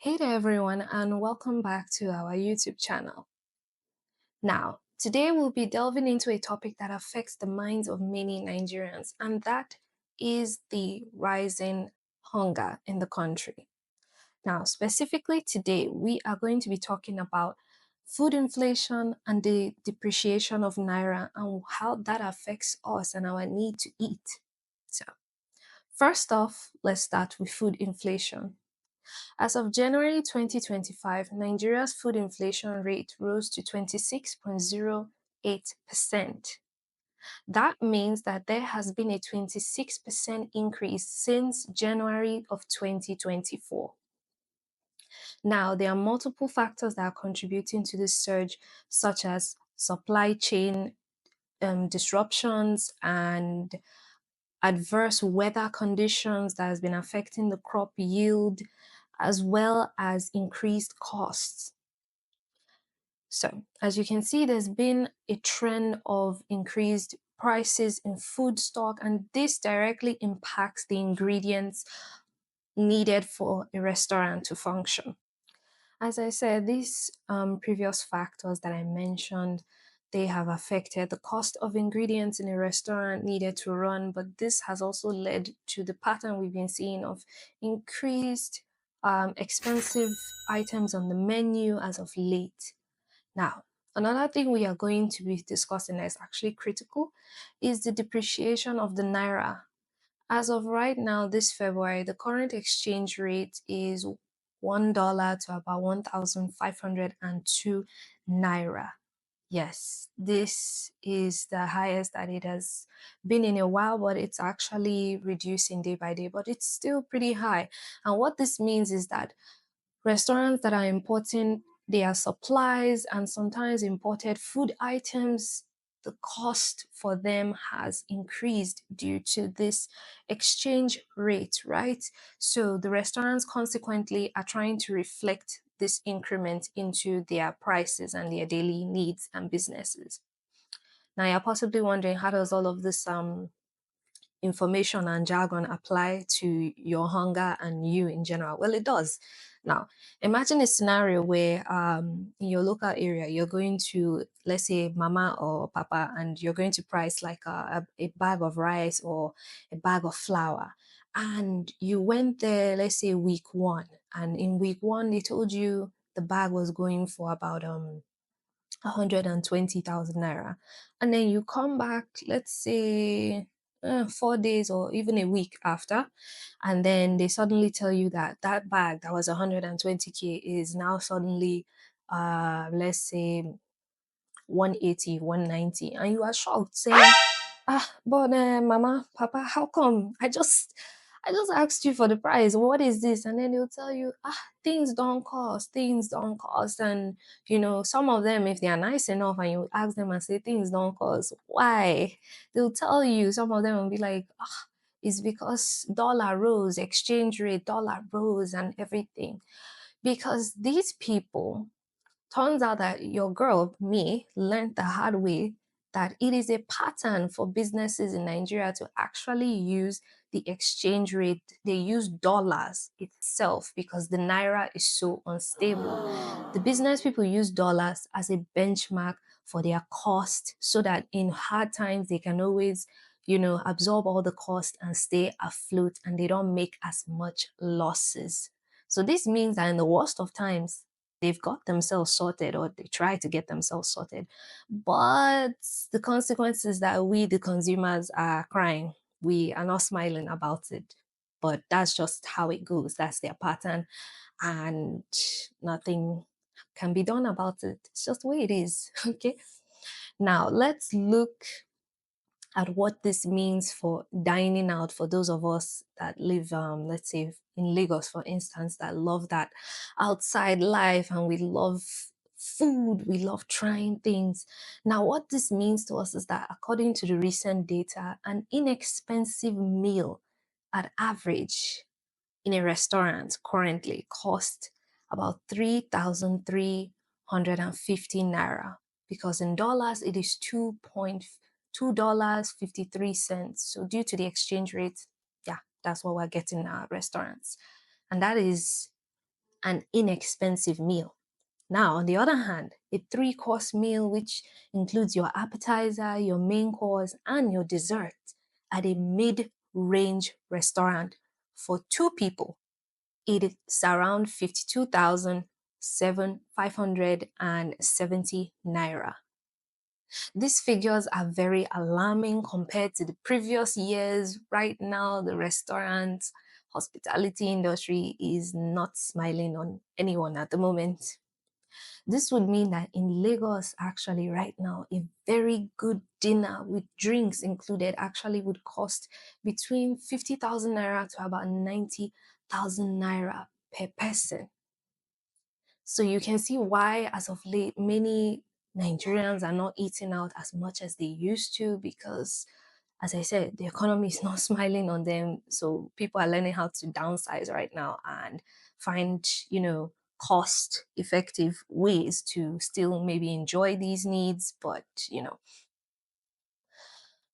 Hey there everyone and welcome back to our YouTube channel. Now, today we'll be delving into a topic that affects the minds of many Nigerians, and that is the rising hunger in the country. Now, specifically today, we are going to be talking about food inflation and the depreciation of Naira and how that affects us and our need to eat. So, first off, let's start with food inflation. As of January 2025, Nigeria's food inflation rate rose to 26.08%. That means that there has been a 26% increase since January of 2024. Now, there are multiple factors that are contributing to this surge, such as supply chain disruptions and adverse weather conditions that has been affecting the crop yield, as well as increased costs. So, as you can see, there's been a trend of increased prices in food stock, and this directly impacts the ingredients needed for a restaurant to function. As I said, these previous factors that I mentioned, they have affected the cost of ingredients in a restaurant needed to run, but this has also led to the pattern we've been seeing of increased expensive items on the menu as of late. Now, another thing we are going to be discussing that is actually critical is the depreciation of the Naira. As of right now, this February, the current exchange rate is $1 to about 1,502 Naira. Yes, this is the highest that it has been in a while, but it's actually reducing day by day, but it's still pretty high. And what this means is that restaurants that are importing their supplies and sometimes imported food items, the cost for them has increased due to this exchange rate, right? So the restaurants consequently are trying to reflect this increment into their prices and their daily needs and businesses. Now you're possibly wondering, how does all of this information and jargon apply to your hunger and you in general? Well, it does. Now, imagine a scenario where in your local area, you're going to, let's say, mama or papa, and you're going to price like a bag of rice or a bag of flour. And you went there, let's say, week one. And in week one, they told you the bag was going for about 120,000 naira. And then you come back, let's say 4 days or even a week after, and then they suddenly tell you that that bag that was 120K is now suddenly, let's say, 180, 190, and you are shocked saying, but mama, papa, how come? I just asked you for the price. What is this? And then they'll tell you, things don't cost. And some of them, if they are nice enough and you ask them and say things don't cost, why? They'll tell you, some of them will be like, it's because dollar rose, exchange rate, dollar rose, and everything. Because these people, turns out that your girl, me, learned the hard way that it is a pattern for businesses in Nigeria to actually use the exchange rate. They use dollars itself because the naira is so unstable. The business people use dollars as a benchmark for their cost so that in hard times they can always absorb all the cost and stay afloat, and they don't make as much losses. So this means that in the worst of times, they've got themselves sorted, or they try to get themselves sorted. But the consequences that we, the consumers, are crying. We are not smiling about it. But that's just how it goes. That's their pattern. And nothing can be done about it. It's just the way it is. Okay. Now let's look at what this means for dining out for those of us that live, let's say, in Lagos, for instance, that love that outside life and we love food, we love trying things. Now, what this means to us is that according to the recent data, an inexpensive meal at average in a restaurant currently costs about 3,350 naira, because in dollars it is $2.53. So due to the exchange rate, yeah, that's what we're getting in our restaurants. And that is an inexpensive meal. Now, on the other hand, a three-course meal, which includes your appetizer, your main course, and your dessert at a mid-range restaurant for two people, it is around 52,570 naira. These figures are very alarming compared to the previous years. Right now, the restaurant hospitality industry is not smiling on anyone at the moment. This would mean that in Lagos, actually, right now, a very good dinner with drinks included actually would cost between 50,000 naira to about 90,000 naira per person. So you can see why, as of late, many Nigerians are not eating out as much as they used to because, as I said, the economy is not smiling on them. So people are learning how to downsize right now and find, cost effective ways to still maybe enjoy these needs. But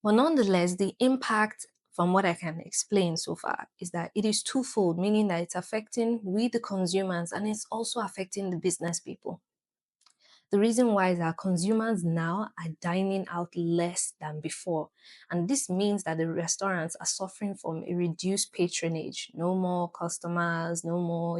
nonetheless, the impact from what I can explain so far is that it is twofold, meaning that it's affecting we the consumers and it's also affecting the business people. The reason why is that consumers now are dining out less than before. And this means that the restaurants are suffering from a reduced patronage. No more customers, no more,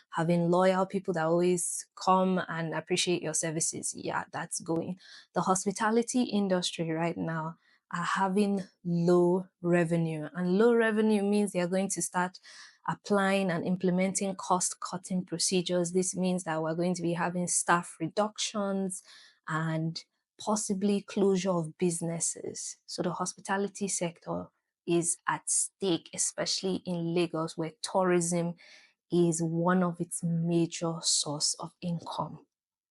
having loyal people that always come and appreciate your services. Yeah, that's going. The hospitality industry right now are having low revenue. And low revenue means they're going to start applying and implementing cost cutting procedures. This means that we're going to be having staff reductions and possibly closure of businesses. So the hospitality sector is at stake, especially in Lagos, where tourism is one of its major source of income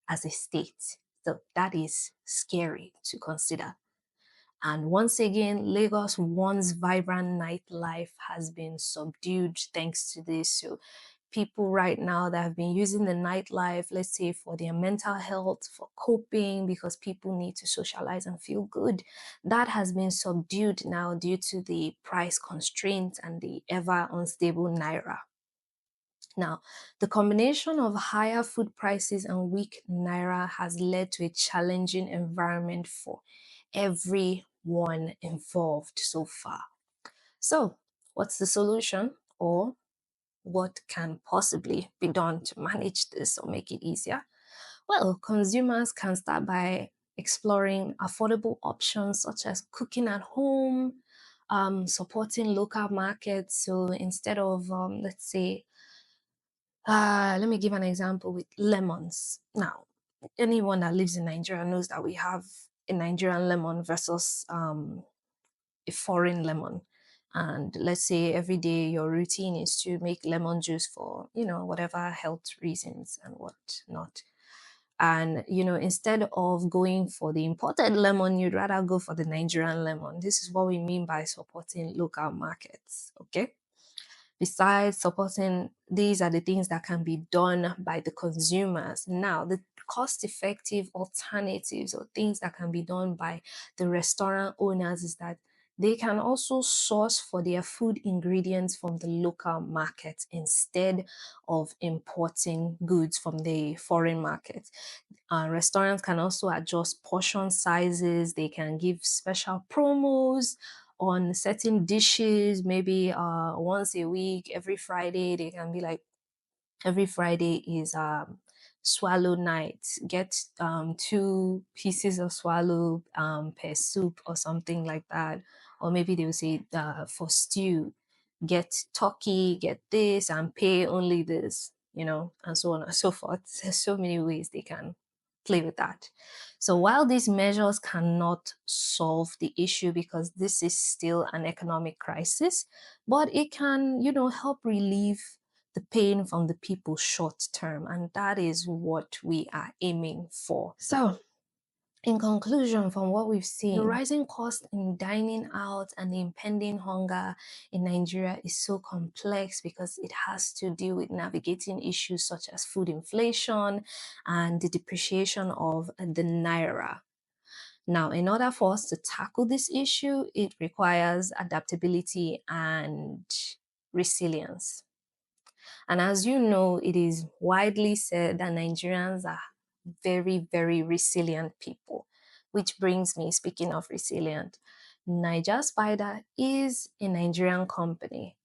as a state. So that is scary to consider. And once again, Lagos once vibrant nightlife has been subdued thanks to this. So people right now that have been using the nightlife, let's say for their mental health, for coping, because people need to socialize and feel good, that has been subdued now due to the price constraints and the ever unstable Naira. Now, the combination of higher food prices and weak Naira has led to a challenging environment for everyone involved so far. So, what's the solution, or what can possibly be done to manage this or make it easier? Well, consumers can start by exploring affordable options such as cooking at home, supporting local markets. So instead of, let's say, let me give an example with lemons. Now, anyone that lives in Nigeria knows that we have a Nigerian lemon versus a foreign lemon. And let's say every day your routine is to make lemon juice for, whatever health reasons and whatnot. And, instead of going for the imported lemon, you'd rather go for the Nigerian lemon. This is what we mean by supporting local markets. Okay. Besides supporting, these are the things that can be done by the consumers. Now, the cost effective alternatives or things that can be done by the restaurant owners is that they can also source for their food ingredients from the local market instead of importing goods from the foreign market. Restaurants can also adjust portion sizes, they can give special promos on certain dishes, maybe once a week, every Friday, they can be like, every Friday is swallow night. Get two pieces of swallow per soup or something like that. Or maybe they will say for stew, get turkey, get this, and pay only this, and so on and so forth. There's so many ways they can play with that. So while these measures cannot solve the issue because this is still an economic crisis, but it can, help relieve the pain from the people short term. And that is what we are aiming for. So, in conclusion, from what we've seen, the rising cost in dining out and the impending hunger in Nigeria is so complex because it has to deal with navigating issues such as food inflation and the depreciation of the Naira. Now, in order for us to tackle this issue, it requires adaptability and resilience. And as you know, it is widely said that Nigerians are very, very resilient people. Which brings me, speaking of resilient, Niger Spider is a Nigerian company.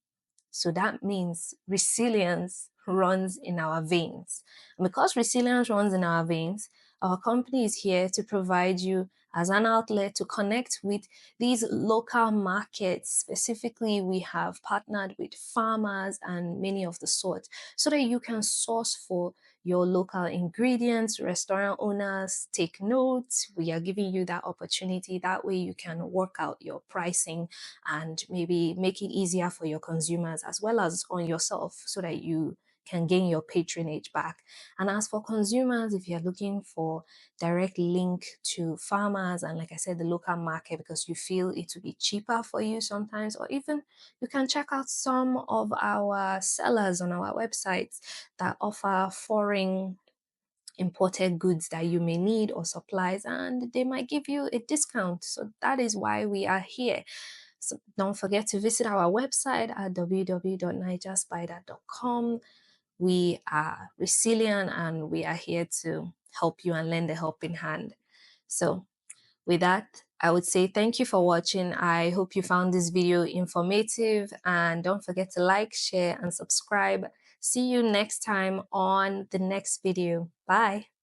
So that means resilience runs in our veins. And because resilience runs in our veins, our company is here to provide you as an outlet to connect with these local markets. Specifically, we have partnered with farmers and many of the sorts so that you can source for your local ingredients. Restaurant owners, take notes. We are giving you that opportunity. That way you can work out your pricing and maybe make it easier for your consumers as well as on yourself so that you can gain your patronage back. And as for consumers, if you're looking for direct link to farmers and like I said, the local market because you feel it will be cheaper for you sometimes, or even you can check out some of our sellers on our websites that offer foreign imported goods that you may need or supplies, and they might give you a discount. So that is why we are here. So don't forget to visit our website at www.nigerspider.com. We are resilient and we are here to help you and lend a helping hand. So with that, I would say thank you for watching. I hope you found this video informative and don't forget to like, share and subscribe. See you next time on the next video. Bye.